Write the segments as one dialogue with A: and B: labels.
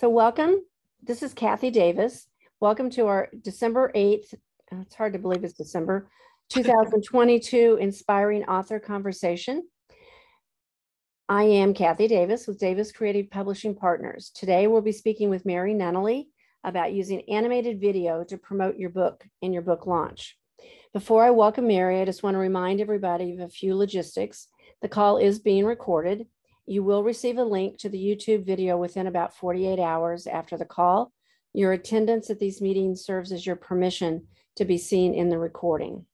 A: So welcome. This is Kathy Davis. Welcome to our December 8th, it's hard to believe it's December, 2022 Inspiring Author Conversation. I am Kathy Davis with Davis Creative Publishing Partners. Today we'll be speaking with Mary Nunaley about using animated video to promote your book and your book launch. Before I welcome Mary, I just want to remind everybody of a few logistics. The call is being recorded. You will receive a link to the YouTube video within about 48 hours after the call. Your attendance at these meetings serves as your permission to be seen in the recording.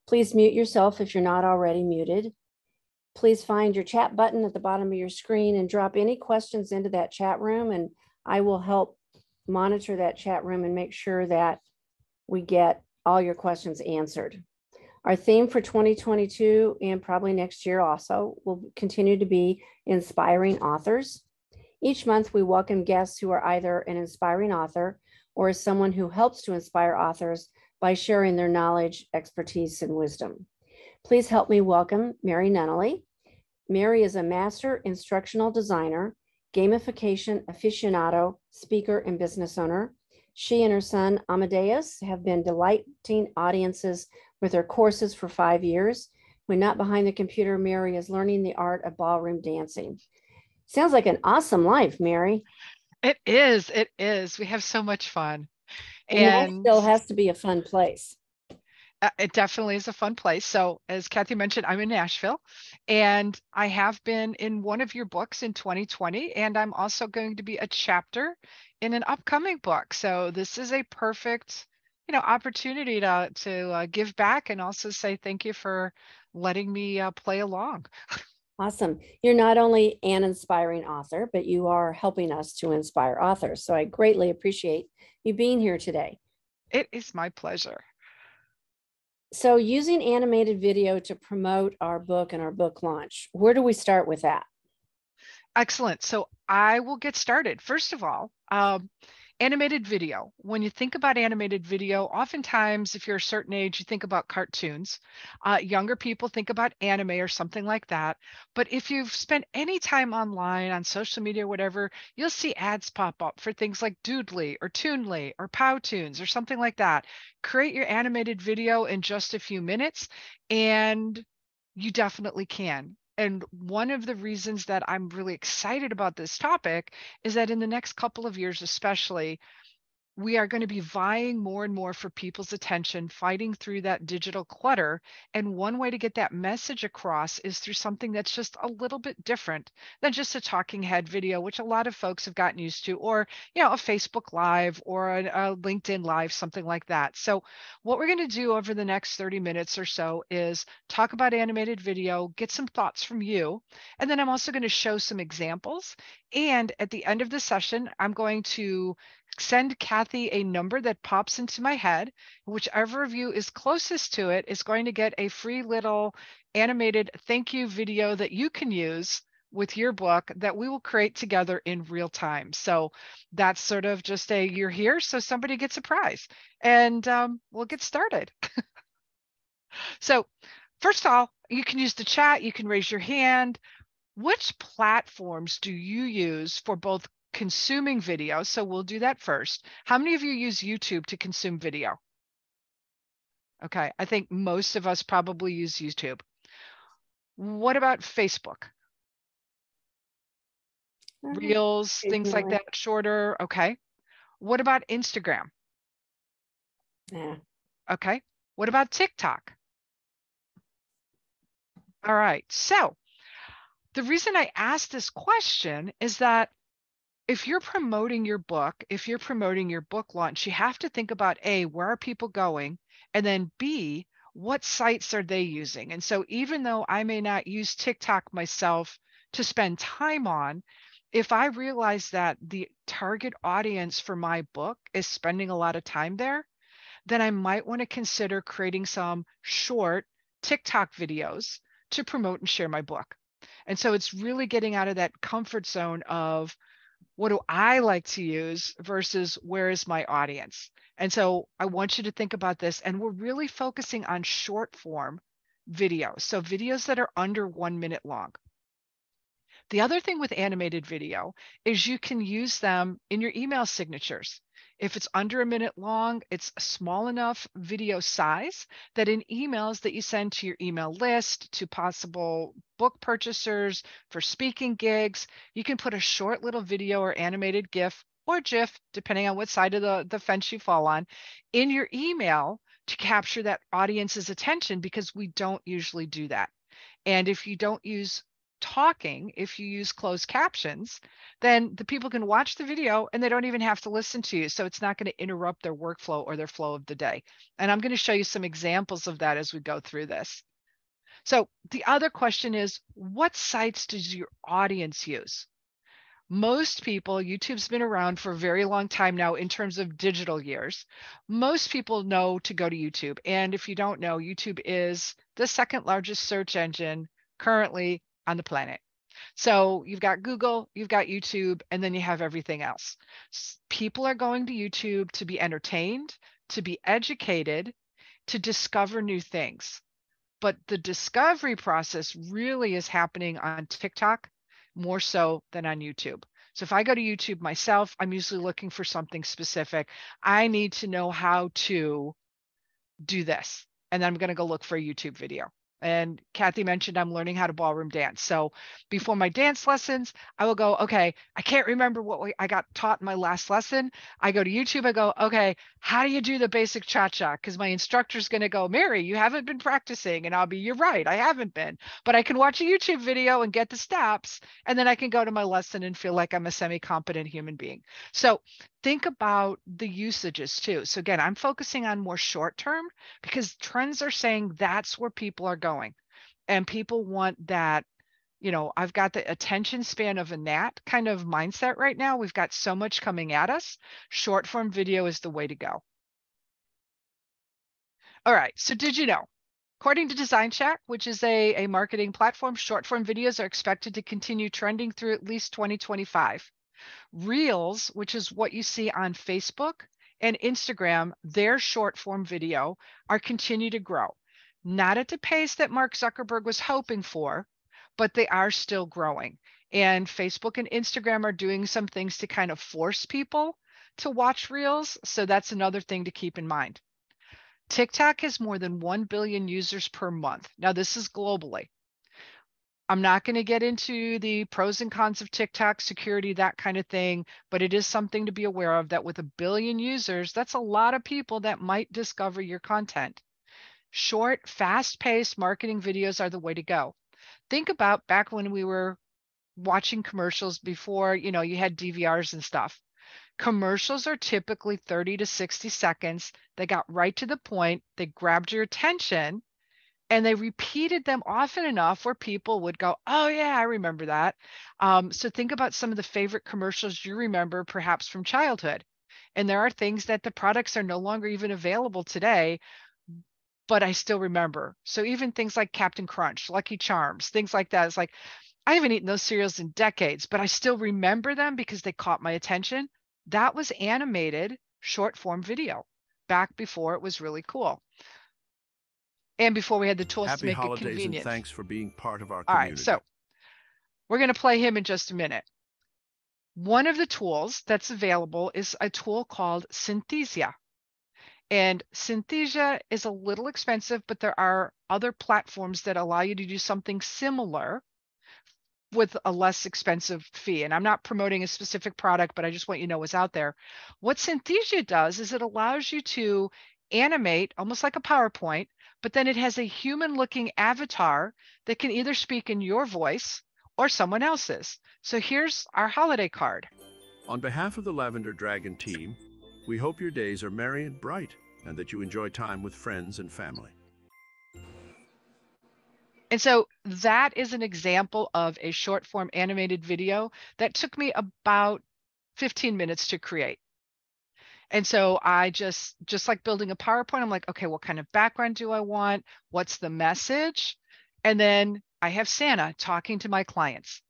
A: Please mute yourself if you're not already muted. Please find your chat button at the bottom of your screen and drop any questions into that chat room, and I will help monitor that chat room and make sure that we get all your questions answered. Our theme for 2022 and probably next year also will continue to be inspiring authors. Each month we welcome guests who are either an inspiring author or as someone who helps to inspire authors by sharing their knowledge, expertise, and wisdom. Please help me welcome Mary Nunaley. Mary is a master instructional designer, gamification aficionado, speaker, and business owner. She and her son, Amadeus, have been delighting audiences with their courses for 5 years. When not behind the computer, Mary is learning the art of ballroom dancing. Sounds like an awesome life, Mary.
B: It is. It is. We have so much fun.
A: And Nashville has to be a fun place.
B: It definitely is a fun place. So as Kathy mentioned, I'm in Nashville, and I have been in one of your books in 2020, and I'm also going to be a chapter in an upcoming book. So this is a perfect, opportunity to give back and also say thank you for letting me play along.
A: Awesome. You're not only an inspiring author, but you are helping us to inspire authors. So I greatly appreciate you being here today.
B: It is my pleasure.
A: So using animated video to promote our book and our book launch, where do we start with that?
B: Excellent. So I will get started. First of all, animated video. When you think about animated video, oftentimes, if you're a certain age, you think about cartoons. Younger people think about anime or something like that. But if you've spent any time online, on social media, whatever, you'll see ads pop up for things like Doodly or Toonly or Powtoons or something like that. Create your animated video in just a few minutes, and you definitely can. And one of the reasons that I'm really excited about this topic is that in the next couple of years, especially, we are going to be vying more and more for people's attention, fighting through that digital clutter. And one way to get that message across is through something that's just a little bit different than just a talking head video, which a lot of folks have gotten used to, or, a Facebook Live or a LinkedIn Live, something like that. So what we're going to do over the next 30 minutes or so is talk about animated video, get some thoughts from you. And then I'm also going to show some examples. And at the end of the session, I'm going to send Kathy a number that pops into my head. Whichever of you is closest to it is going to get a free little animated thank you video that you can use with your book that we will create together in real time. So that's sort of just you're here, so somebody gets a prize. And we'll get started. So first of all, you can use the chat, you can raise your hand. Which platforms do you use for both consuming video? So we'll do that first. How many of you use YouTube to consume video? Okay, I think most of us probably use YouTube. What about Facebook? Reels, things like that, shorter. Okay. What about Instagram?
A: Yeah.
B: Okay. What about TikTok? All right. So the reason I asked this question is that if you're promoting your book, if you're promoting your book launch, you have to think about A, where are people going? And then B, what sites are they using? And so even though I may not use TikTok myself to spend time on, if I realize that the target audience for my book is spending a lot of time there, then I might want to consider creating some short TikTok videos to promote and share my book. And so it's really getting out of that comfort zone of what do I like to use versus where is my audience? And so I want you to think about this. And we're really focusing on short form videos. So videos that are under 1 minute long. The other thing with animated video is you can use them in your email signatures. If it's under a minute long, it's a small enough video size that in emails that you send to your email list, to possible book purchasers, for speaking gigs, you can put a short little video or animated GIF or GIF, depending on what side of the fence you fall on, in your email to capture that audience's attention, because we don't usually do that. And if you don't use talking, if you use closed captions, then the people can watch the video and they don't even have to listen to you. So it's not going to interrupt their workflow or their flow of the day. And I'm going to show you some examples of that as we go through this. So the other question is, what sites does your audience use? Most people, YouTube's been around for a very long time now in terms of digital years. Most people know to go to YouTube. And if you don't know, YouTube is the second largest search engine currently on the planet. So you've got Google, you've got YouTube, and then you have everything else. People are going to YouTube to be entertained, to be educated, to discover new things. But the discovery process really is happening on TikTok more so than on YouTube. So if I go to YouTube myself, I'm usually looking for something specific. I need to know how to do this, and then I'm going to go look for a YouTube video. And Kathy mentioned I'm learning how to ballroom dance. So before my dance lessons, I will go, okay, I can't remember what I got taught in my last lesson. I go to YouTube, I go, okay, how do you do the basic cha-cha? Because my instructor's going to go, Mary, you haven't been practicing. And I'll be, you're right, I haven't been. But I can watch a YouTube video and get the steps, and then I can go to my lesson and feel like I'm a semi-competent human being. So think about the usages too. So again, I'm focusing on more short term because trends are saying that's where people are going. And people want that, you know, I've got the attention span of a gnat kind of mindset right now. We've got so much coming at us. Short form video is the way to go. All right, so did you know? According to Design Shack, which is a marketing platform, short form videos are expected to continue trending through at least 2025. Reels, which is what you see on Facebook and Instagram, their short form video are continue to grow. Not at the pace that Mark Zuckerberg was hoping for, but they are still growing. And Facebook and Instagram are doing some things to kind of force people to watch Reels. So that's another thing to keep in mind. TikTok has more than 1 billion users per month. Now, this is globally. I'm not going to get into the pros and cons of TikTok, security, that kind of thing, but it is something to be aware of that with 1 billion users, that's a lot of people that might discover your content. Short, fast-paced marketing videos are the way to go. Think about back when we were watching commercials before, you know, you had DVRs and stuff. Commercials are typically 30 to 60 seconds. They got right to the point. They grabbed your attention. And they repeated them often enough where people would go, oh yeah, I remember that. So think about some of the favorite commercials you remember perhaps from childhood. And there are things that the products are no longer even available today, but I still remember. So even things like Captain Crunch, Lucky Charms, things like that. It's like, I haven't eaten those cereals in decades, but I still remember them because they caught my attention. That was animated short form video back before it was really cool. And before we had the tools to
C: Happy
B: make it
C: holidays
B: convenient.
C: and thanks for being part of our
B: All
C: community.
B: right, so we're going to play him in just a minute. One of the tools that's available is a tool called Synthesia. And Synthesia is a little expensive, but there are other platforms that allow you to do something similar with a less expensive fee. And I'm not promoting a specific product, but I just want you to know what's out there. What Synthesia does is it allows you to animate almost like a PowerPoint, but then it has a human looking avatar that can either speak in your voice or someone else's. So here's our holiday card.
C: On behalf of the Lavender Dragon team, we hope your days are merry and bright and that you enjoy time with friends and family.
B: And so that is an example of a short form animated video that took me about 15 minutes to create. And so I just like building a PowerPoint, I'm like, okay, what kind of background do I want? What's the message? And then I have Santa talking to my clients.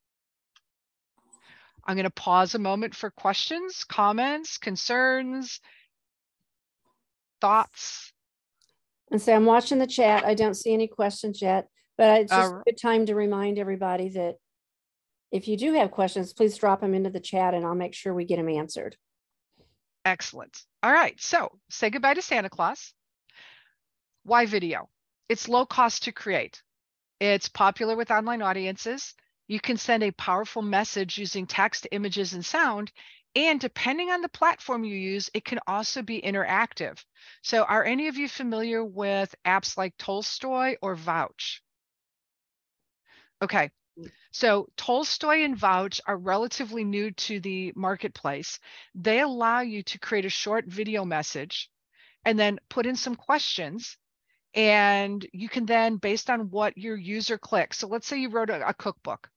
B: I'm going to pause a moment for questions, comments, concerns, thoughts.
A: And so I'm watching the chat. I don't see any questions yet, but it's just a good time to remind everybody that If you do have questions, please drop them into the chat and I'll make sure we get them answered.
B: Excellent. All right. So say goodbye to Santa Claus. Why video? It's low cost to create. It's popular with online audiences. You can send a powerful message using text, images, and sound. And depending on the platform you use, it can also be interactive. So are any of you familiar with apps like Tolstoy or Vouch? Okay. So Tolstoy and Vouch are relatively new to the marketplace. They allow you to create a short video message and then put in some questions. And you can then, based on what your user clicks, so let's say you wrote a cookbook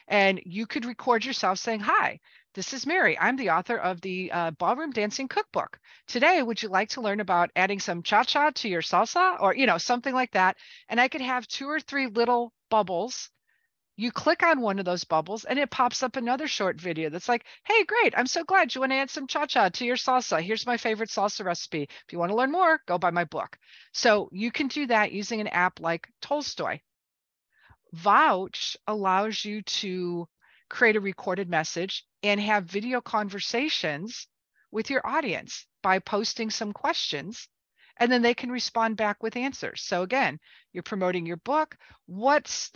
B: and you could record yourself saying, "Hi, this is Mary. I'm the author of the Ballroom Dancing Cookbook. Today, would you like to learn about adding some cha-cha to your salsa?" Or, something like that. And I could have 2 or 3 little bubbles. You click on one of those bubbles and it pops up another short video that's like, "Hey, great. I'm so glad you want to add some cha-cha to your salsa. Here's my favorite salsa recipe. If you want to learn more, go buy my book." So you can do that using an app like Tolstoy. Vouch allows you to create a recorded message and have video conversations with your audience by posting some questions, and then they can respond back with answers. So again, you're promoting your book. Let's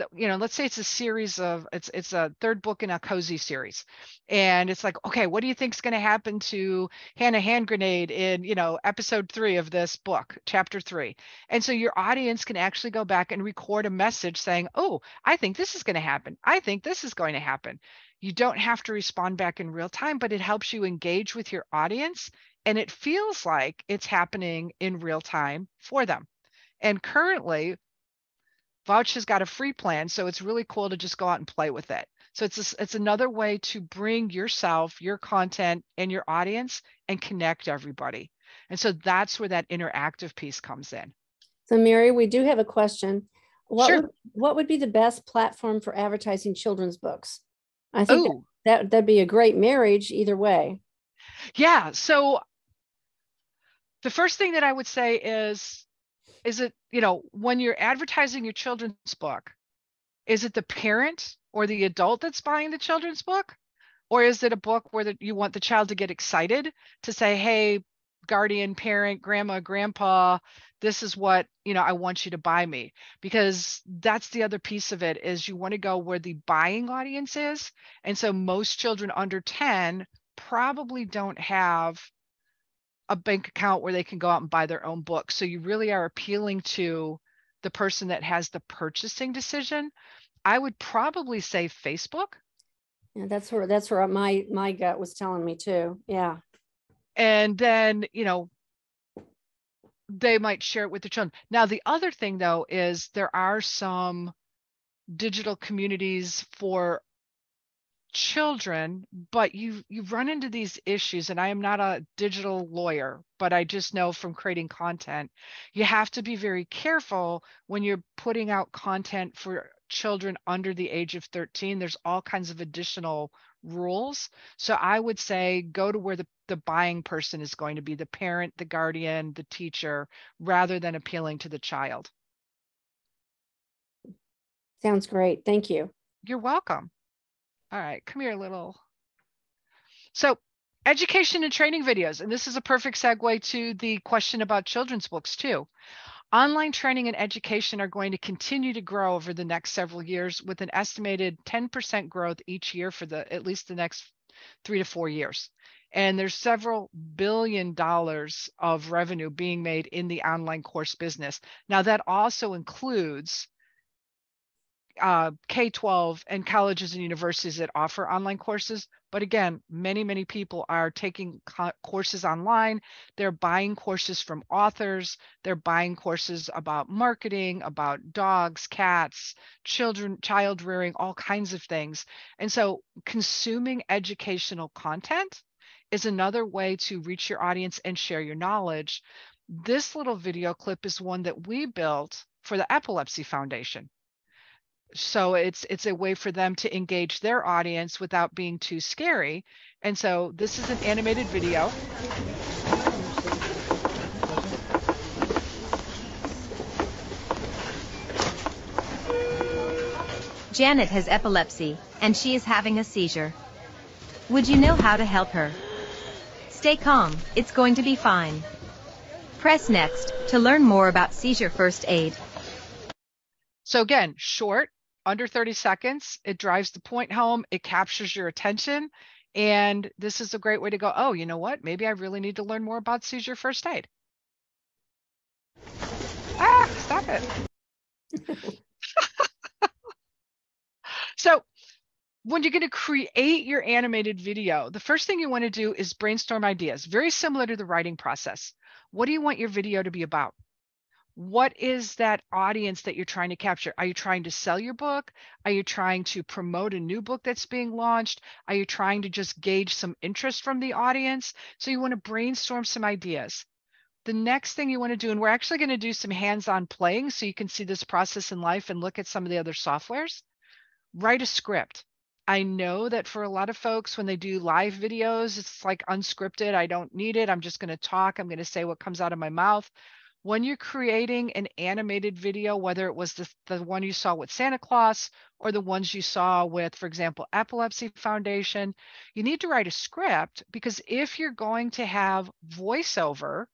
B: say it's a series of, it's a third book in a cozy series. And it's like, okay, what do you think is going to happen to Hannah Hand Grenade in, episode 3 of this book, chapter 3. And so your audience can actually go back and record a message saying, "Oh, I think this is going to happen. I think this is going to happen." You don't have to respond back in real time, but it helps you engage with your audience. And it feels like it's happening in real time for them. And currently, Vouch has got a free plan, so it's really cool to just go out and play with it. So it's another way to bring yourself, your content, and your audience and connect everybody. And so that's where that interactive piece comes in.
A: So Mary, we do have a question.
B: Sure.
A: What would be the best platform for advertising children's books? I think
B: Oh,
A: that'd be a great marriage either way.
B: yeah. So the first thing that I would say is it, when you're advertising your children's book, is it the parent or the adult that's buying the children's book? Or is it a book where you want the child to get excited to say, "Hey, guardian, parent, grandma, grandpa, this is what, I want you to buy me." Because that's the other piece of it, is you want to go where the buying audience is. And so most children under 10 probably don't have a bank account where they can go out and buy their own book. So you really are appealing to the person that has the purchasing decision. I would probably say Facebook.
A: Yeah, that's where my gut was telling me too. Yeah.
B: And then, they might share it with the children. Now, the other thing though, is there are some digital communities for children, but you run into these issues, and I am not a digital lawyer, but I just know from creating content, you have to be very careful when you're putting out content for children under the age of 13. There's all kinds of additional rules. So I would say go to where the buying person is going to be, the parent, the guardian, the teacher, rather than appealing to the child.
A: Sounds great. Thank you.
B: You're welcome. All right, come here, little. So education and training videos, and this is a perfect segue to the question about children's books too. Online training and education are going to continue to grow over the next several years, with an estimated 10% growth each year for at least the next 3 to 4 years. And there's several $billion of revenue being made in the online course business. Now that also includes K-12 and colleges and universities that offer online courses. But again, many people are taking courses online. They're buying courses from authors. They're buying courses about marketing, about dogs, cats, children, child rearing, all kinds of things. And so consuming educational content is another way to reach your audience and share your knowledge. This little video clip is one that we built for the Epilepsy Foundation. So it's a way for them to engage their audience without being too scary. And so this is an animated video.
D: Janet has epilepsy, and she is having a seizure. Would you know how to help her? Stay calm, it's going to be fine. Press next to learn more about seizure first aid.
B: So again, short, under 30 seconds, it drives the point home, it captures your attention, and this is a great way to go, oh, you know what? Maybe I really need to learn more about seizure first aid. Ah, stop it. So when you're going to create your animated video, the first thing you want to do is brainstorm ideas, very similar to the writing process. What do you want your video to be about? What is that audience that you're trying to capture? Are you trying to sell your book? Are you trying to promote a new book that's being launched? Are you trying to just gauge some interest from the audience? So you want to brainstorm some ideas. The next thing you want to do, and we're actually going to do some hands-on playing so you can see this process in life and look at some of the other softwares. Write a script. I know that for a lot of folks, when they do live videos, it's like unscripted. I don't need it. I'm just going to talk. I'm going to say what comes out of my mouth. When you're creating an animated video, whether it was the one you saw with Santa Claus or the ones you saw with, for example, Epilepsy Foundation, you need to write a script, because if you're going to have voiceover,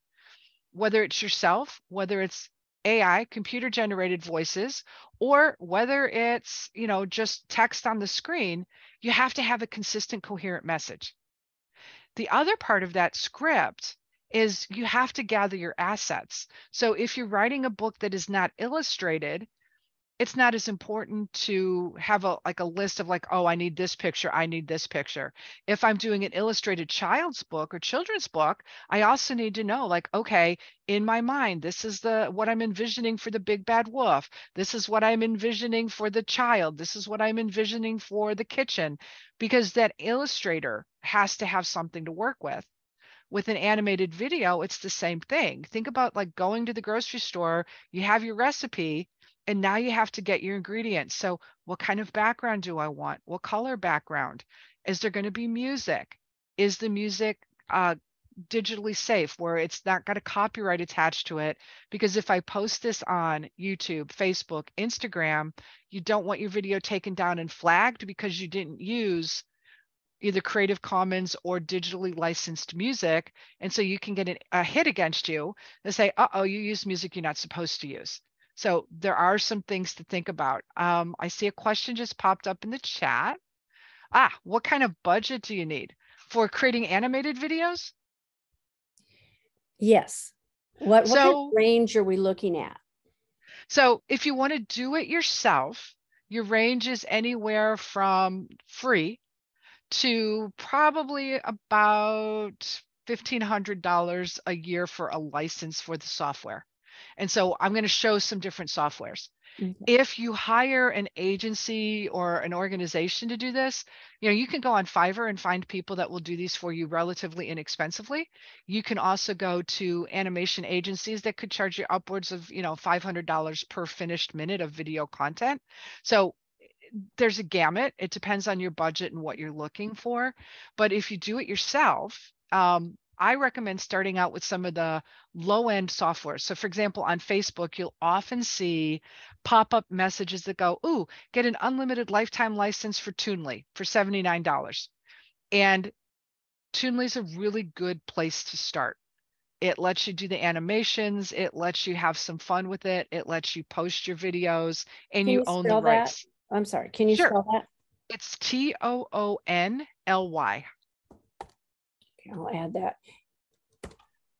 B: whether it's yourself, whether it's AI, computer generated voices, or whether it's, just text on the screen, you have to have a consistent, coherent message. The other part of that script is you have to gather your assets. So if you're writing a book that is not illustrated, it's not as important to have a list of oh, I need this picture, I need this picture. If I'm doing an illustrated child's book or children's book, I also need to know okay, in my mind, this is what I'm envisioning for the big bad wolf. This is what I'm envisioning for the child. This is what I'm envisioning for the kitchen, because that illustrator has to have something to work with. With an animated video, it's the same thing. Think about going to the grocery store, you have your recipe, and now you have to get your ingredients. So what kind of background do I want? What color background? Is there going to be music? Is the music digitally safe, where it's not got a copyright attached to it? Because if I post this on YouTube, Facebook, Instagram, you don't want your video taken down and flagged because you didn't use either Creative Commons or digitally licensed music. And so you can get a hit against you and say, uh-oh, you use music you're not supposed to use. So there are some things to think about. I see a question just popped up in the chat. What kind of budget do you need for creating animated videos?
A: Yes. What kind of range are we looking at?
B: So if you want to do it yourself, your range is anywhere from free to probably about $1,500 a year for a license for the software. And so I'm going to show some different softwares. Okay. If you hire an agency or an organization to do this, you can go on Fiverr and find people that will do these for you relatively inexpensively. You can also go to animation agencies that could charge you upwards of, $500 per finished minute of video content. So there's a gamut. It depends on your budget and what you're looking for. But if you do it yourself, I recommend starting out with some of the low-end software. So for example, on Facebook, you'll often see pop-up messages that go, ooh, get an unlimited lifetime license for Nunaley for $79. And Nunaley is a really good place to start. It lets you do the animations. It lets you have some fun with it. It lets you post your videos, and you own the rights.
A: I'm sorry. Can you spell that?
B: It's Toonly.
A: Okay, I'll add that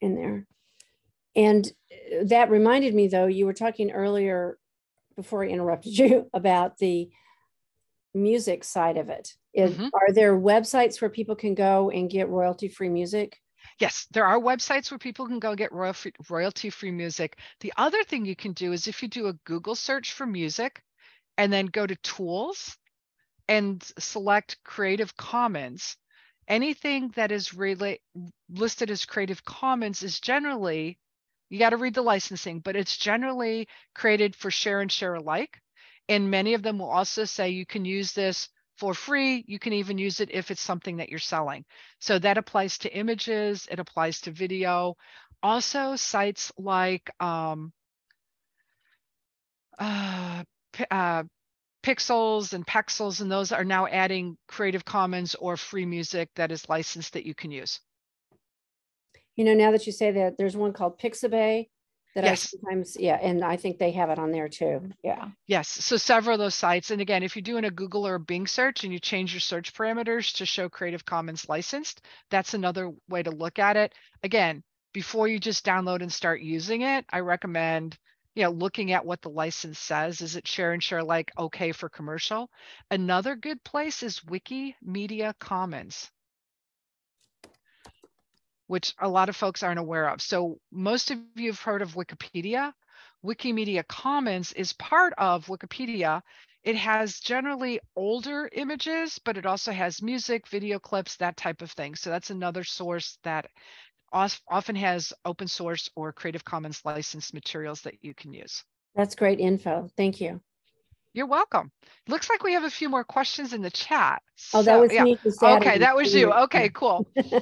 A: in there. And that reminded me, though, you were talking earlier before I interrupted you about the music side of it. Are there websites where people can go and get royalty-free music?
B: Yes, there are websites where people can go get royalty-free music. The other thing you can do is if you do a Google search for music and then go to tools and select Creative Commons, anything that is really listed as Creative Commons is generally, you got to read the licensing, but it's generally created for share and share alike. And many of them will also say you can use this for free. You can even use it if it's something that you're selling. So that applies to images. It applies to video. Also, sites like Pixels and Pexels, and those are now adding Creative Commons or free music that is licensed that you can use.
A: You know, now that you say that, there's one called Pixabay that I
B: Yes.
A: sometimes, yeah, and I think they have it on there too. Yeah.
B: Yes. So several of those sites. And again, if you're doing a Google or a Bing search and you change your search parameters to show Creative Commons licensed, that's another way to look at it. Again, before you just download and start using it, I recommend, looking at what the license says. Is it share and share like okay for commercial? Another good place is Wikimedia Commons, which a lot of folks aren't aware of. So most of you have heard of Wikipedia. Wikimedia Commons is part of Wikipedia. It has generally older images, but it also has music, video clips, that type of thing. So that's another source that often has open source or Creative Commons licensed materials that you can use.
A: That's great info. Thank you.
B: You're welcome. Looks like we have a few more questions in the chat.
A: Oh, that was me.
B: Okay, that was you. Okay, cool.
A: Yeah.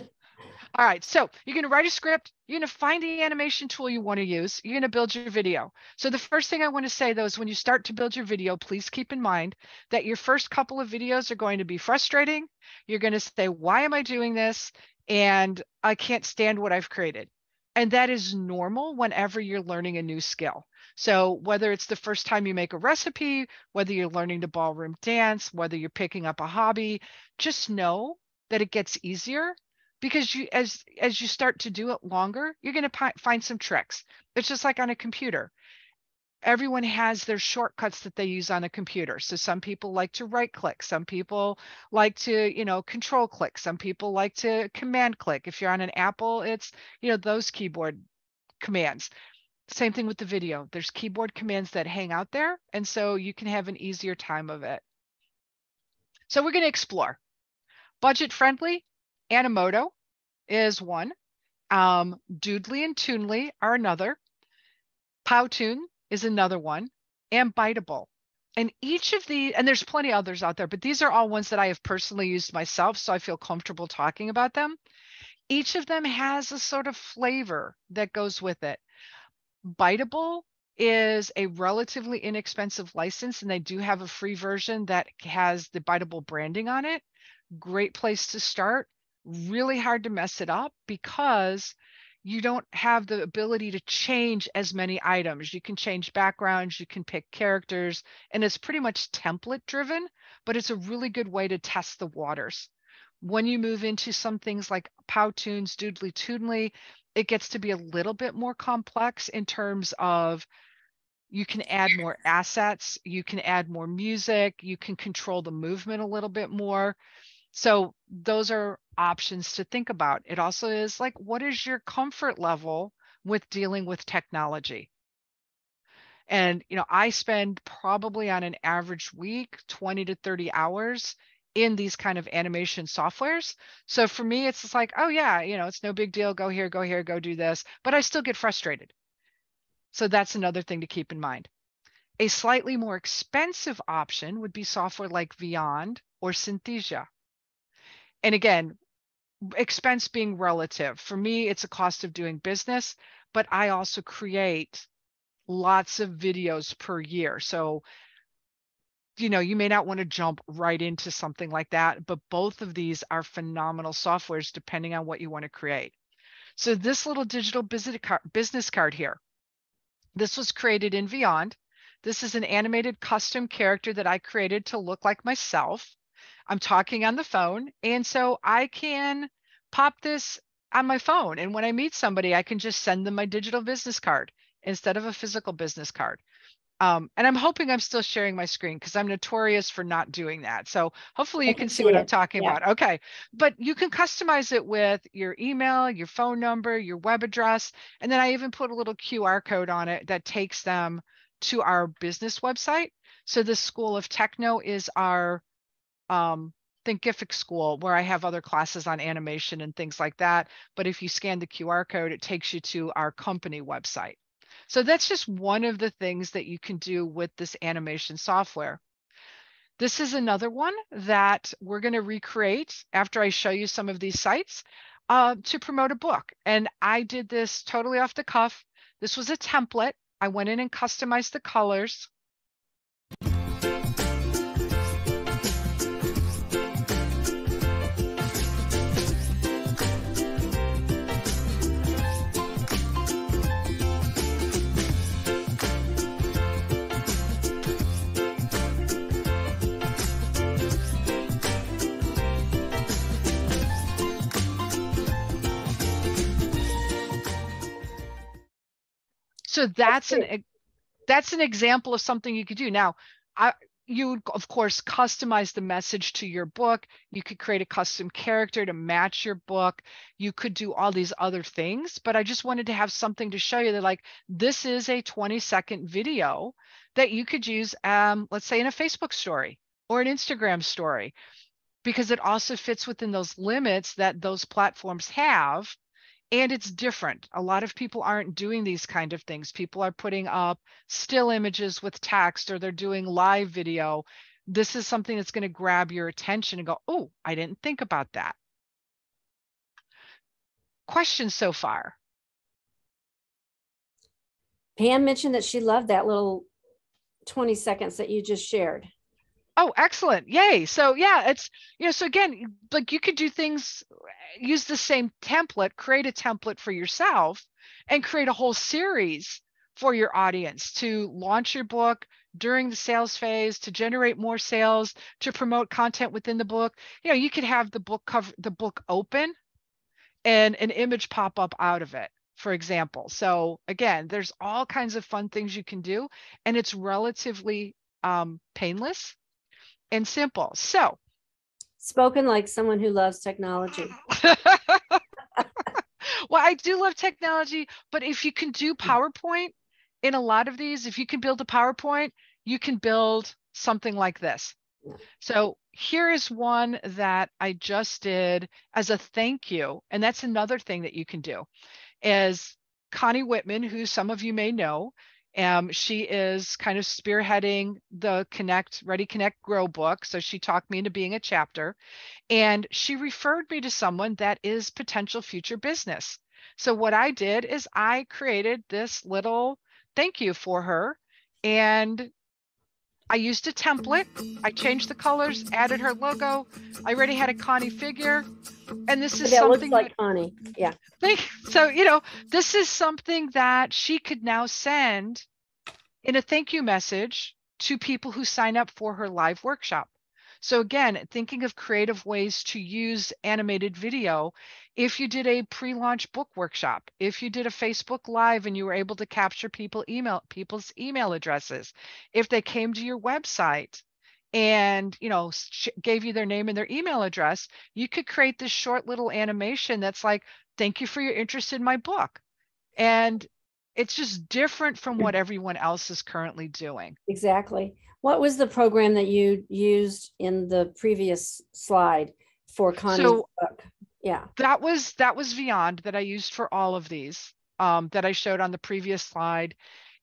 B: All right, so you're going to write a script. You're going to find the animation tool you want to use. You're going to build your video. So the first thing I want to say, though, is when you start to build your video, please keep in mind that your first couple of videos are going to be frustrating. You're going to say, why am I doing this? And I can't stand what I've created. And that is normal whenever you're learning a new skill. So whether it's the first time you make a recipe, whether you're learning to ballroom dance, whether you're picking up a hobby, just know that it gets easier. Because as you start to do it longer, you're going to find some tricks. It's just like on a computer. Everyone has their shortcuts that they use on a computer. So some people like to right click. Some people like to, control click. Some people like to command click. If you're on an Apple, it's, those keyboard commands. Same thing with the video. There's keyboard commands that hang out there. And so you can have an easier time of it. So we're going to explore. Budget friendly. Animoto is one. Doodly and Toonly are another. Powtoon is another one. And Biteable. And each of these, and there's plenty others out there, but these are all ones that I have personally used myself, so I feel comfortable talking about them. Each of them has a sort of flavor that goes with it. Biteable is a relatively inexpensive license, and they do have a free version that has the Biteable branding on it. Great place to start. Really hard to mess it up because you don't have the ability to change as many items. You can change backgrounds, you can pick characters, and it's pretty much template driven, but it's a really good way to test the waters. When you move into some things like Powtoons, Doodly Toonly, it gets to be a little bit more complex in terms of you can add more assets, you can add more music, you can control the movement a little bit more. So those are options to think about. It also is like, what is your comfort level with dealing with technology? And, I spend probably on an average week, 20 to 30 hours in these kind of animation softwares. So for me, it's just like, oh yeah, it's no big deal. Go here, go do this, but I still get frustrated. So that's another thing to keep in mind. A slightly more expensive option would be software like Vyond or Synthesia. And again, expense being relative. For me, it's a cost of doing business, but I also create lots of videos per year. So, you may not want to jump right into something like that, but both of these are phenomenal softwares depending on what you want to create. So this little digital business card here, this was created in Vyond. This is an animated custom character that I created to look like myself. I'm talking on the phone, and so I can pop this on my phone. And when I meet somebody, I can just send them my digital business card instead of a physical business card. And I'm hoping I'm still sharing my screen because I'm notorious for not doing that. So hopefully you can see what I'm talking about. Okay. But you can customize it with your email, your phone number, your web address. And then I even put a little QR code on it that takes them to our business website. So the School of Techno is our Thinkific school where I have other classes on animation and things like that. But if you scan the QR code, it takes you to our company website. So that's just one of the things that you can do with this animation software. This is another one that we're going to recreate after I show you some of these sites to promote a book. And I did this totally off the cuff. This was a template. I went in and customized the colors. So that's an example of something you could do. Now, you would, of course, customize the message to your book. You could create a custom character to match your book. You could do all these other things, but I just wanted to have something to show you that, like, this is a 20-second video that you could use, let's say in a Facebook story or an Instagram story, because it also fits within those limits that those platforms have. And it's different. A lot of people aren't doing these kind of things. People are putting up still images with text, or they're doing live video. This is something that's going to grab your attention and go, oh, I didn't think about that. Questions so far?
A: Pam mentioned that she loved that little 20 seconds that you just shared.
B: Oh, excellent. Yay. So yeah, it's, so again, like, you could do things, use the same template, create a template for yourself and create a whole series for your audience to launch your book during the sales phase, to generate more sales, to promote content within the book. You could have the book cover, the book open, and an image pop up out of it, for example. So again, there's all kinds of fun things you can do, and it's relatively painless and simple. So,
A: spoken like someone who loves technology.
B: Well, I do love technology, but if you can do PowerPoint in a lot of these, if you can build a PowerPoint, you can build something like this. So here is one that I just did as a thank you. And that's another thing that you can do. Is Connie Whitman, who some of you may know, she is kind of spearheading the Ready Connect Grow book. So she talked me into being a chapter, and she referred me to someone that is potential future business. So what I did is I created this little thank you for her, and I used a template. I changed the colors, added her logo. I already had a Connie figure. And this is
A: that
B: something
A: looks like Connie. Yeah.
B: So, this is something that she could now send in a thank you message to people who sign up for her live workshop. So again, thinking of creative ways to use animated video. If you did a pre-launch book workshop, if you did a Facebook Live and you were able to capture people's email addresses, if they came to your website and gave you their name and their email address, you could create this short little animation that's like, thank you for your interest in my book. And it's just different from what everyone else is currently doing.
A: Exactly. What was the program that you used in the previous slide for Connie's book? Yeah.
B: That was Vyond that I used for all of these that I showed on the previous slide.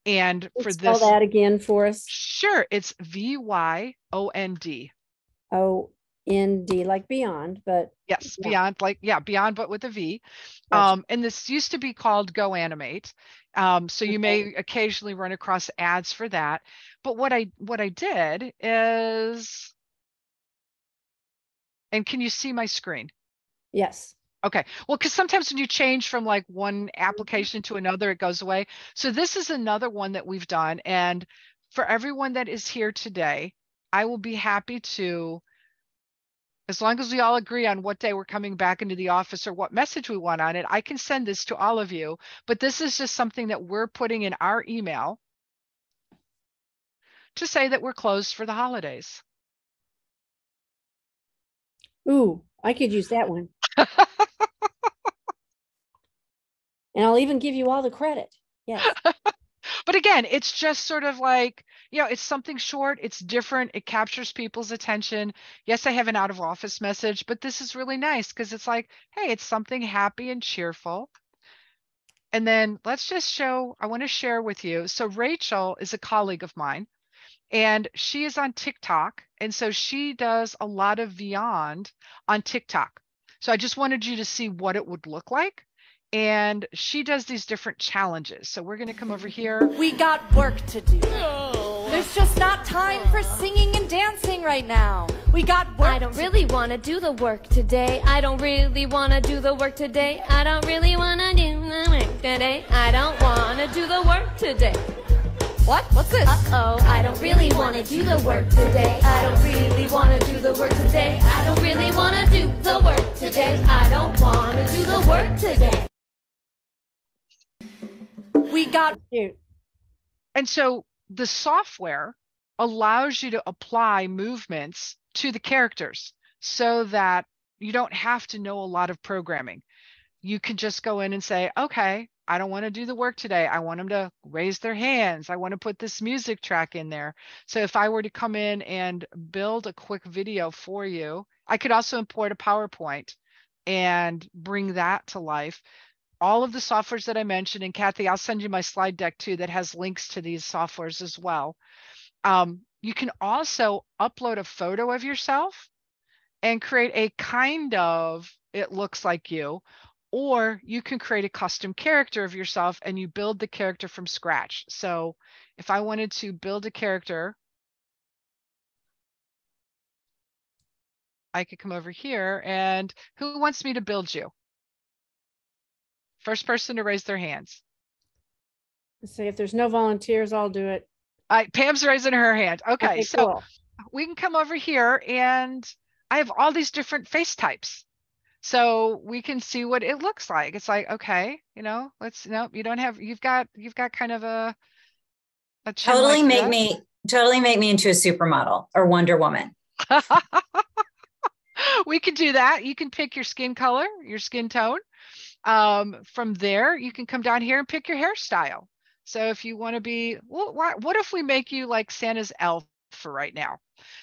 B: And for
A: spell
B: this,
A: that again for us.
B: Sure. It's Vyond.
A: OND, like beyond, but
B: yes, yeah. Beyond, but with a V.
A: Gotcha.
B: And this used to be called Go Animate. So you may occasionally run across ads for that. But what I did is, and can you see my screen?
A: Yes.
B: Okay. Well, because sometimes when you change from like one application to another, it goes away. So this is another one that we've done. And for everyone that is here today, I will be happy to, as long as we all agree on what day we're coming back into the office or what message we want on it, I can send this to all of you. But this is just something that we're putting in our email to say that we're closed for the holidays.
A: Ooh, I could use that one. And I'll even give you all the credit. Yes.
B: But again, it's just sort of like, it's something short. It's different. It captures people's attention. Yes, I have an out of office message, but this is really nice because it's like, hey, it's something happy and cheerful. And then let's just I want to share with you. So Rachel is a colleague of mine, and she is on TikTok. And so she does a lot of Vyond on TikTok. So I just wanted you to see what it would look like. And she does these different challenges. So we're going to come over here.
E: We got work to do. There's just not time for singing and dancing right now. We got work.
F: I don't really want to do the work today. I don't really want to do the work today. I don't really want to do the work today. I don't want to do the work today.
E: What? What's this?
F: Uh-oh, I don't really want to do the work today. I don't really want to do the work today. I don't really want to do the work today. I don't want to do the work today.
E: We got got
A: Cute.
B: And so the software allows you to apply movements to the characters so that you don't have to know a lot of programming. You can just go in and say, okay, I don't want to do the work today. I want them to raise their hands. I want to put this music track in there. So if I were to come in and build a quick video for you, I could also import a PowerPoint and bring that to life. All of the softwares that I mentioned, and Kathy, I'll send you my slide deck too that has links to these softwares as well. You can also upload a photo of yourself and create a kind of, it looks like you, or you can create a custom character of yourself and you build the character from scratch. So if I wanted to build a character, I could come over here, and who wants me to build you? First person to raise their hands.
A: Let's see, if there's no volunteers, I'll do it.
B: Pam's raising her hand. Okay, so
A: cool.
B: we can come over here, and I have all these different face types. So we can see what it looks like. It's like, okay, you know, no, you don't have, you've got kind of a chin
G: Totally
B: like
G: make me into a supermodel or Wonder Woman.
B: We could do that. You can pick your skin color, your skin tone. From there, you can come down here and pick your hairstyle. So if you want to be, well, what if we make you like Santa's elf for right now?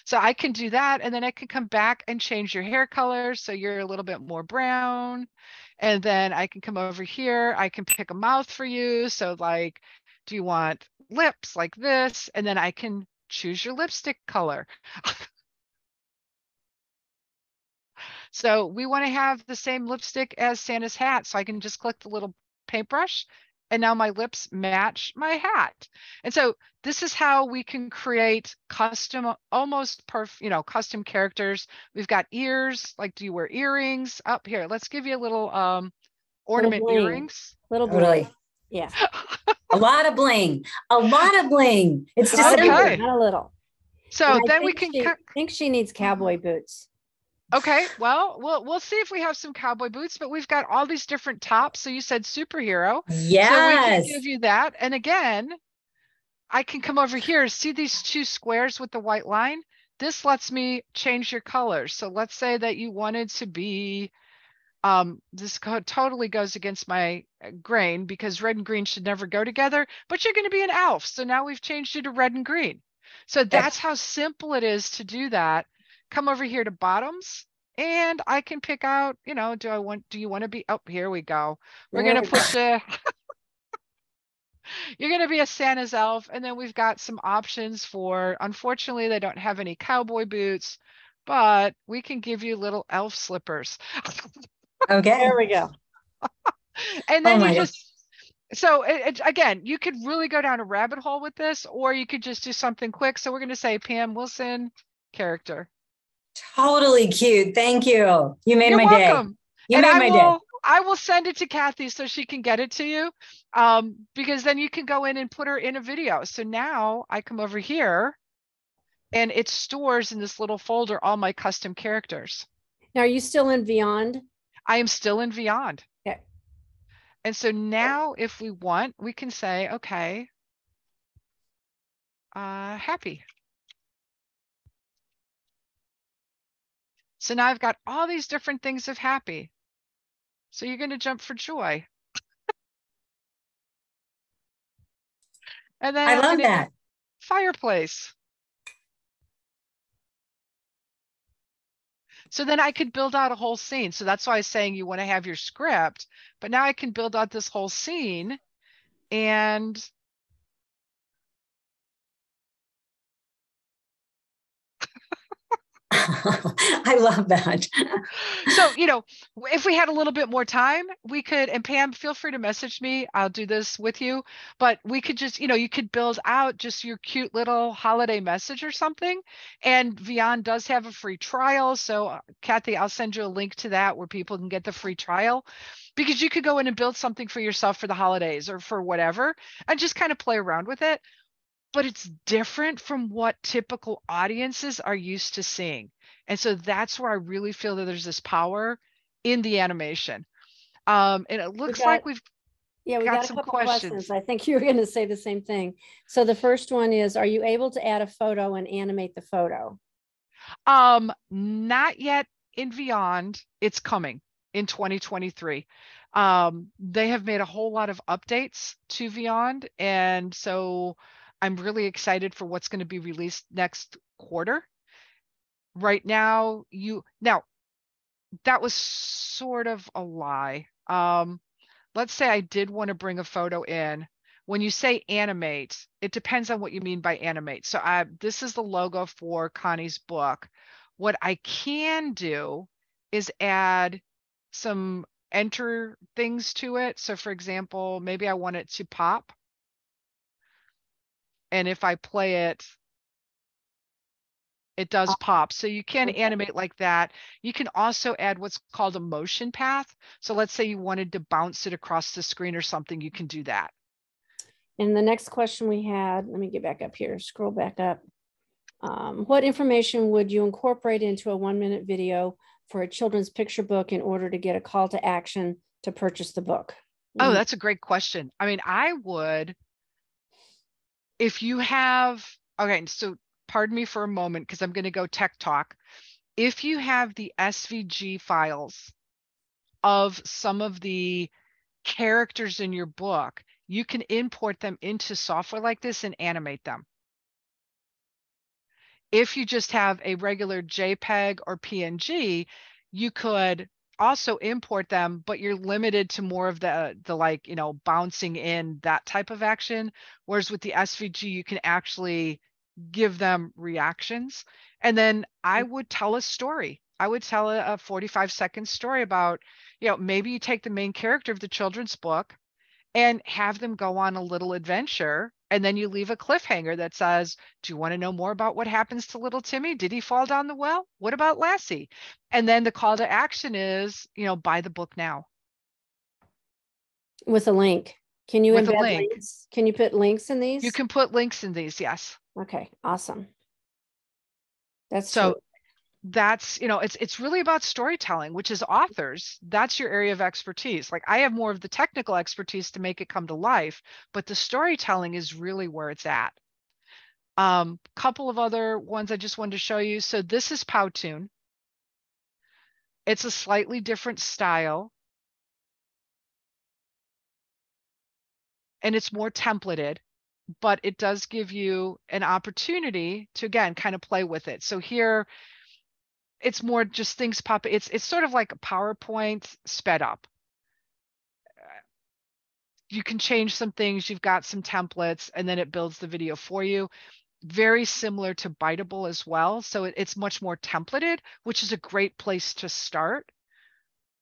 B: So I can do that, and then I can come back and change your hair color so you're a little bit more brown. And then I can come over here. I can pick a mouth for you. So like, do you want lips like this? And then I can choose your lipstick color. So we want to have the same lipstick as Santa's hat. So I can just click the little paintbrush, and now my lips match my hat. And so this is how we can create custom, custom characters. We've got ears. Like, do you wear earrings? Up here, let's give you a little ornament earrings.
A: Little bling.
G: Totally.
A: Yeah.
G: A lot of bling. A lot of bling. It's December.
B: Okay.
A: Not a little.
B: So
A: And I
B: then we
A: think
B: can.
A: I think she needs cowboy boots.
B: Okay, well, we'll see if we have some cowboy boots, but we've got all these different tops. So you said superhero.
G: Yes.
B: So we can give you that. And again, I can come over here. See these two squares with the white line? This lets me change your colors. So let's say that you wanted to be, this totally goes against my grain because red and green should never go together, but you're going to be an elf. So now we've changed you to red and green. So that's how simple it is to do that. Come over here to bottoms, and I can pick out, do you want to be, oh, here we go. We're going to put you, you're going to be a Santa's elf. And then we've got some options for, unfortunately, they don't have any cowboy boots, but we can give you little elf slippers.
G: Okay.
A: There we go.
B: And then so again, you could really go down a rabbit hole with this, or you could just do something quick. So we're going to say Pam Wilson character.
G: Totally cute. Thank you. You made my
B: welcome.
G: day. You made my day.
B: I will send it to Kathy so she can get it to you, because then you can go in and put her in a video. So now I come over here, and it stores in this little folder all my custom characters.
A: Now, are you still in Beyond?
B: I am still in Beyond.
A: Okay.
B: And so now if we want, we can say, okay, happy. So now I've got all these different things of happy. So you're going to jump for joy. And then
G: I love that.
B: Fireplace. So then I could build out a whole scene. So that's why I was saying you want to have your script, but now I can build out this whole scene, and
G: I love that.
B: so, if we had a little bit more time, we could, and Pam, feel free to message me. I'll do this with you, but we could just, you could build out just your cute little holiday message or something. And Vion does have a free trial. So Kathy, I'll send you a link to that where people can get the free trial, because you could go in and build something for yourself for the holidays or for whatever, and just kind of play around with it. But it's different from what typical audiences are used to seeing. And so that's where I really feel that there's this power in the animation. And it looks like we've,
A: Yeah, we
B: got
A: got a
B: some
A: couple
B: questions.
A: questions. I think you're going to say the same thing. So the first one is, are you able to add a photo and animate the photo?
B: Not yet in Beyond. It's coming in 2023. They have made a whole lot of updates to Beyond, and so I'm really excited for what's going to be released next quarter. Right now, that was sort of a lie. Let's say I did want to bring a photo in. When you say animate, it depends on what you mean by animate. So this is the logo for Connie's book. What I can do is add some enter things to it. So for example, maybe I want it to pop. And if I play it, it does pop. So you can animate like that. You can also add what's called a motion path. So let's say you wanted to bounce it across the screen or something, you can do that.
A: And the next question we had, let me get back up here, scroll back up. What information would you incorporate into a 1-minute video for a children's picture book in order to get a call to action to purchase the book?
B: Oh, that's a great question. I mean, I would, if you have, okay, so pardon me for a moment because I'm going to go tech talk. If you have the SVG files of some of the characters in your book, you can import them into software like this and animate them. If you just have a regular JPEG or PNG, you could also import them, but you're limited to more of the like, bouncing in, that type of action. Whereas with the SVG, you can actually give them reactions. And then I would tell a story. I would tell a 45-second story about, maybe you take the main character of the children's book and have them go on a little adventure. And then you leave a cliffhanger that says, do you want to know more about what happens to little Timmy? Did he fall down the well? What about Lassie? And then the call to action is, buy the book now.
A: With a link. Can you
B: With a
A: embed
B: link.
A: links? Can you put links in these?
B: You can put links in these, yes.
A: Okay, awesome. That's
B: so
A: true.
B: That's, it's really about storytelling, which is authors. That's your area of expertise. Like I have more of the technical expertise to make it come to life, but the storytelling is really where it's at. Couple of other ones I just wanted to show you. So this is Powtoon. It's a slightly different style. And it's more templated, but it does give you an opportunity to, again, kind of play with it. So here, it's more just things pop. It's sort of like a PowerPoint sped up. You can change some things. You've got some templates, and then it builds the video for you. Very similar to Biteable as well. So it's much more templated, which is a great place to start.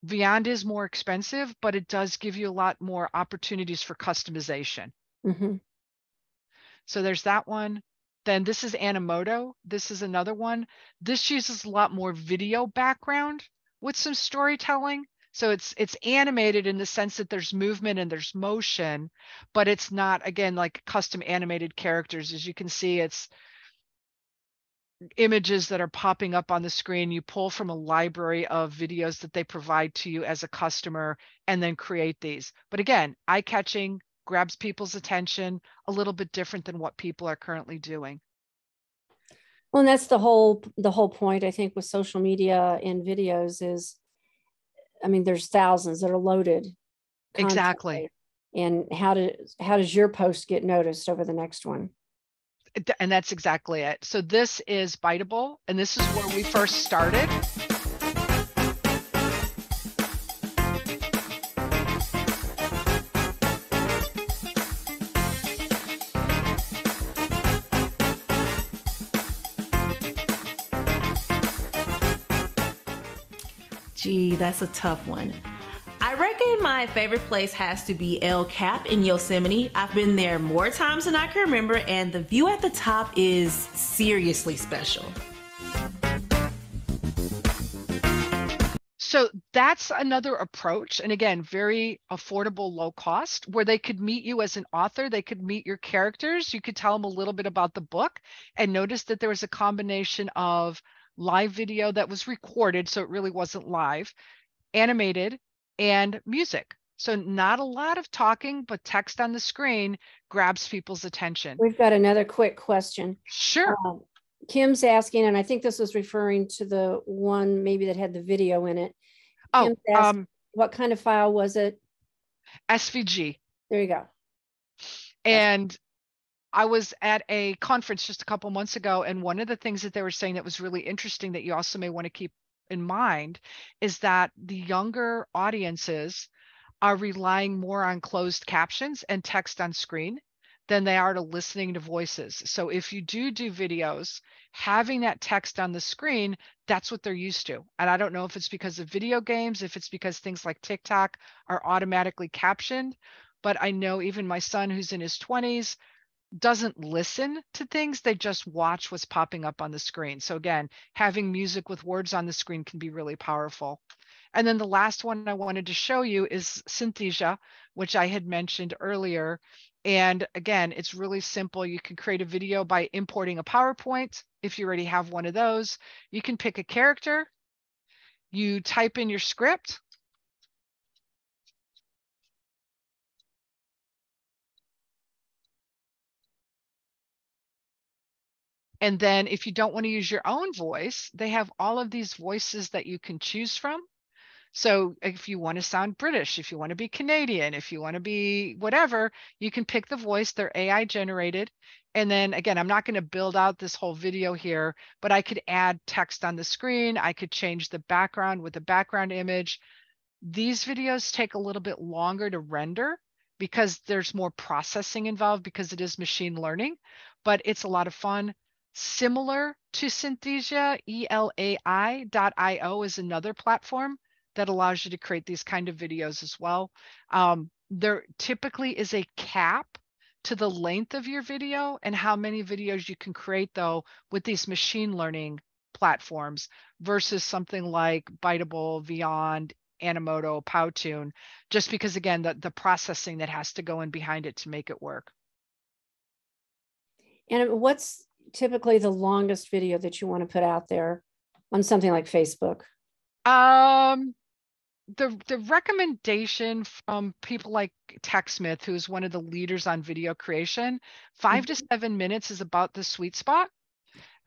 B: Beyond is more expensive, but it does give you a lot more opportunities for customization.
A: Mm-hmm.
B: So there's that one. Then this is Animoto. This is another one. This uses a lot more video background with some storytelling. So it's animated in the sense that there's movement and there's motion, but it's not, again, like custom animated characters. As you can see, it's images that are popping up on the screen. You pull from a library of videos that they provide to you as a customer and then create these. But again, eye-catching, grabs people's attention, a little bit different than what people are currently doing.
A: Well, and that's the whole point, I think, with social media and videos is, I mean, there's thousands that are loaded.
B: Exactly.
A: And how does your post get noticed over the next one?
B: And that's exactly it. So this is Biteable, and this is where we first started.
H: Gee, that's a tough one. I reckon my favorite place has to be El Cap in Yosemite. I've been there more times than I can remember, and the view at the top is seriously special.
B: So that's another approach. And again, very affordable, low cost, where they could meet you as an author. They could meet your characters. You could tell them a little bit about the book, and notice that there was a combination of live video that was recorded, so it really wasn't live, animated, and music. So not a lot of talking, but text on the screen grabs people's attention.
A: We've got another quick question.
B: Sure.
A: Kim's asking, and I think this was referring to the one maybe that had the video in it. Kim's asked, what kind of file was it?
B: SVG.
A: There you go.
B: And I was at a conference just a couple months ago, and one of the things that they were saying that was really interesting that you also may want to keep in mind is that the younger audiences are relying more on closed captions and text on screen than they are to listening to voices. So if you do videos, having that text on the screen, that's what they're used to. And I don't know if it's because of video games, if it's because things like TikTok are automatically captioned, but I know even my son, who's in his 20s, doesn't listen to things, they just watch what's popping up on the screen. So again, having music with words on the screen can be really powerful. And then the last one I wanted to show you is Synthesia, which I had mentioned earlier. And again, it's really simple. You can create a video by importing a PowerPoint. If you already have one of those, you can pick a character, you type in your script, and then if you don't want to use your own voice, they have all of these voices that you can choose from. So if you want to sound British, if you want to be Canadian, if you want to be whatever, you can pick the voice. They're AI generated. And then again, I'm not going to build out this whole video here, but I could add text on the screen. I could change the background with a background image. These videos take a little bit longer to render because there's more processing involved because it is machine learning, but it's a lot of fun. Similar to Synthesia, elai.io is another platform that allows you to create these kind of videos as well. There typically is a cap to the length of your video and how many videos you can create, though, with these machine learning platforms versus something like Biteable, Vyond, Animoto, Powtoon, just because, again, the processing that has to go in behind it to make it work.
A: And what's typically the longest video that you want to put out there on something like Facebook?
B: The recommendation from people like TechSmith, who's one of the leaders on video creation, 5 to 7 minutes is about the sweet spot.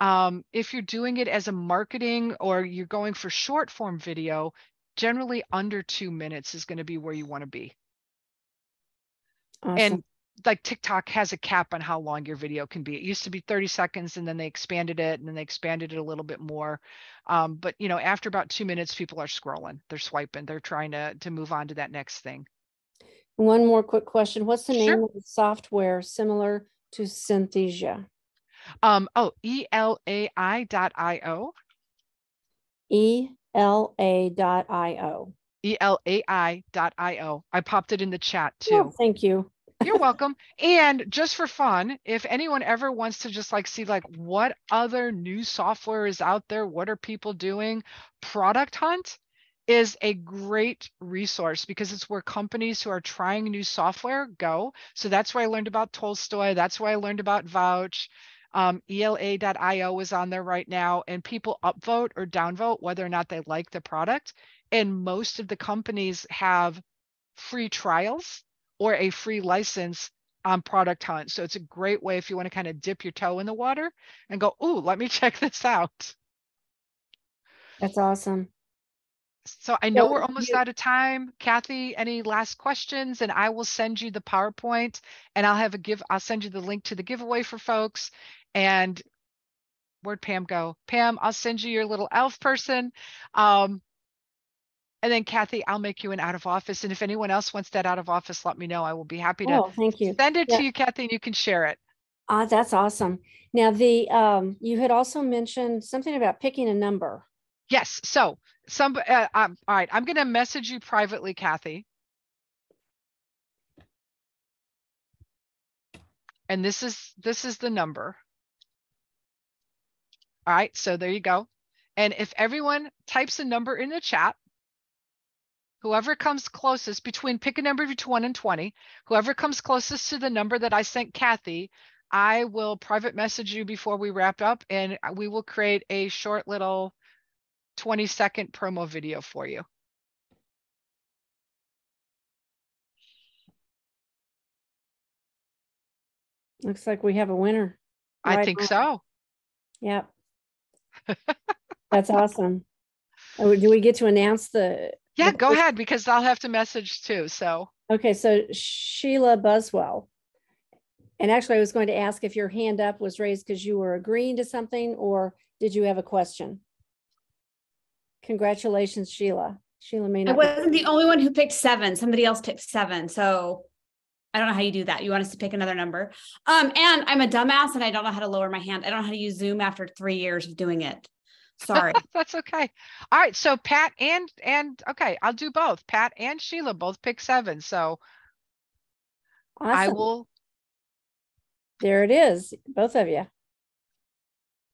B: If you're doing it as a marketing or you're going for short form video, generally under 2 minutes is going to be where you want to be.
A: Awesome.
B: And like TikTok has a cap on how long your video can be. It used to be 30 seconds and then they expanded it and then they expanded it a little bit more. But you know, after about 2 minutes, people are scrolling, they're swiping, they're trying to move on to that next thing.
A: One more quick question. What's the name
B: Sure.
A: of the software similar to Synthesia?
B: elai.io.
A: ELA.io.
B: elai.io. I popped it in the chat too.
A: Oh, thank you.
B: You're welcome. And just for fun, if anyone ever wants to just like see like what other new software is out there, what are people doing, Product Hunt is a great resource because it's where companies who are trying new software go. So that's where I learned about Tolstoy. That's where I learned about Vouch. ELA.io is on there right now, and people upvote or downvote whether or not they like the product. And most of the companies have free trials or a free license on Product Hunt. So it's a great way if you want to kind of dip your toe in the water and go, ooh, let me check this out.
A: That's awesome.
B: So I know we're almost out of time. Kathy, any last questions? And I will send you the PowerPoint and I'll send you the link to the giveaway for folks. And where'd Pam go? Pam, I'll send you your little elf person. And then Kathy, I'll make you an out of office. And if anyone else wants that out of office, let me know. I will be happy to
A: thank you.
B: Send it to you, Kathy, and you can share it.
A: That's awesome. Now you had also mentioned something about picking a number.
B: Yes. So all right. I'm going to message you privately, Kathy. And this is the number. All right. So there you go. And if everyone types a number in the chat, whoever comes closest pick a number between 1 and 20, whoever comes closest to the number that I sent Kathy, I will private message you before we wrap up and we will create a short little 20-second promo video for you.
A: Looks like we have a winner.
B: I
A: Right
B: think
A: on.
B: so.
A: Yep. That's awesome. Oh, do we get to announce
B: Yeah,
A: the
B: go
A: person?
B: ahead, because I'll have to message too. So
A: Okay, so Sheila Buswell. And actually, I was going to ask if your hand up was raised because you were agreeing to something, or did you have a question? Congratulations, Sheila. Sheila may
I: I
A: not.
I: wasn't the only one who picked 7. Somebody else picked 7. So I don't know how you do that. You want us to pick another number. And I'm a dumbass and I don't know how to lower my hand. I don't know how to use Zoom after 3 years of doing it. Sorry.
B: that's okay. All right. So Pat and okay, I'll do both. Pat and Sheila both pick 7. So I
A: Awesome.
B: will.
A: There it is, both of you.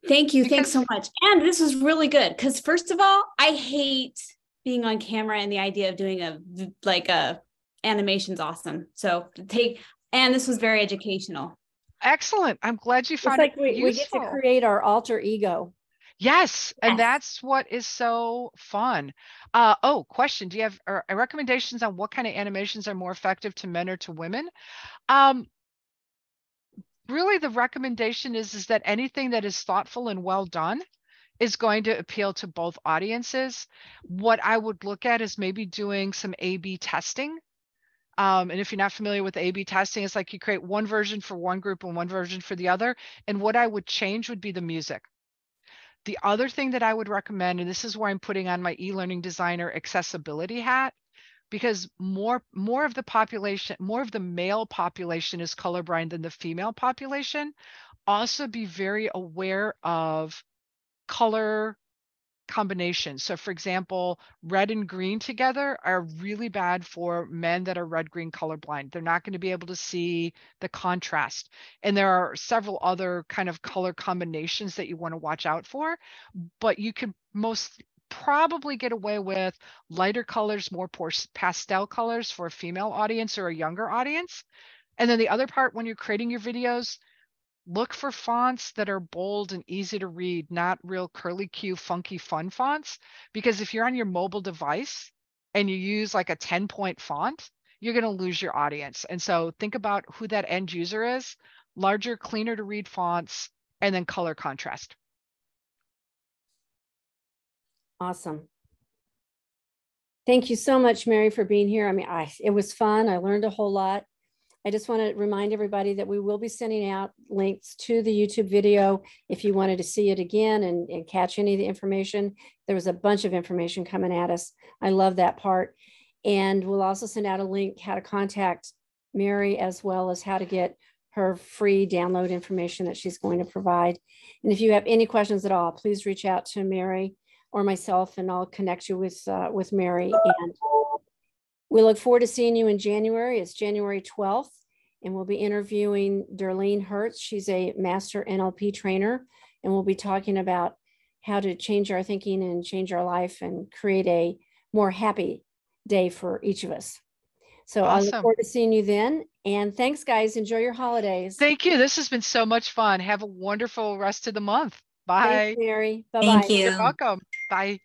I: Thank you. Thanks so much. And this was really good because first of all, I hate being on camera and the idea of doing a animation's awesome. So and this was very educational.
B: Excellent. I'm glad you
A: It's
B: found
A: like
B: it
A: we get to
B: useful.
A: create our alter ego.
B: Yes, and that's what is so fun. Oh, question. Do you have recommendations on what kind of animations are more effective to men or to women? Really, the recommendation is that anything that is thoughtful and well done is going to appeal to both audiences. What I would look at is maybe doing some A/B testing. And if you're not familiar with A/B testing, it's like you create one version for one group and one version for the other. And what I would change would be the music. The other thing that I would recommend, and this is where I'm putting on my e-learning designer accessibility hat, because more of the population, more of the male population is colorblind than the female population. Also be very aware of color combinations. So for example, red and green together are really bad for men that are red-green colorblind. They're not going to be able to see the contrast. And there are several other kind of color combinations that you want to watch out for, but you can most probably get away with lighter colors, more pastel colors for a female audience or a younger audience. And then the other part, when you're creating your videos, look for fonts that are bold and easy to read, not real curly Q, funky, fun fonts. Because if you're on your mobile device and you use like a 10-point font, you're going to lose your audience. And so think about who that end user is, larger, cleaner to read fonts, and then color contrast.
A: Awesome. Thank you so much, Mary, for being here. I mean, it was fun. I learned a whole lot. I just want to remind everybody that we will be sending out links to the YouTube video if you wanted to see it again and catch any of the information. There was a bunch of information coming at us. I love that part. And we'll also send out a link how to contact Mary, as well as how to get her free download information that she's going to provide. And if you have any questions at all, please reach out to Mary or myself, and I'll connect you with Mary. And we look forward to seeing you in January. It's January 12th, and we'll be interviewing Darlene Hertz. She's a master NLP trainer, and we'll be talking about how to change our thinking and change our life and create a more happy day for each of us. So I look forward to seeing you then. And thanks, guys. Enjoy your holidays.
B: Thank you. This has been so much fun. Have a wonderful rest of the month. Bye.
A: Thanks, Mary. Bye-bye.
G: Thank you.
B: You're welcome. Bye.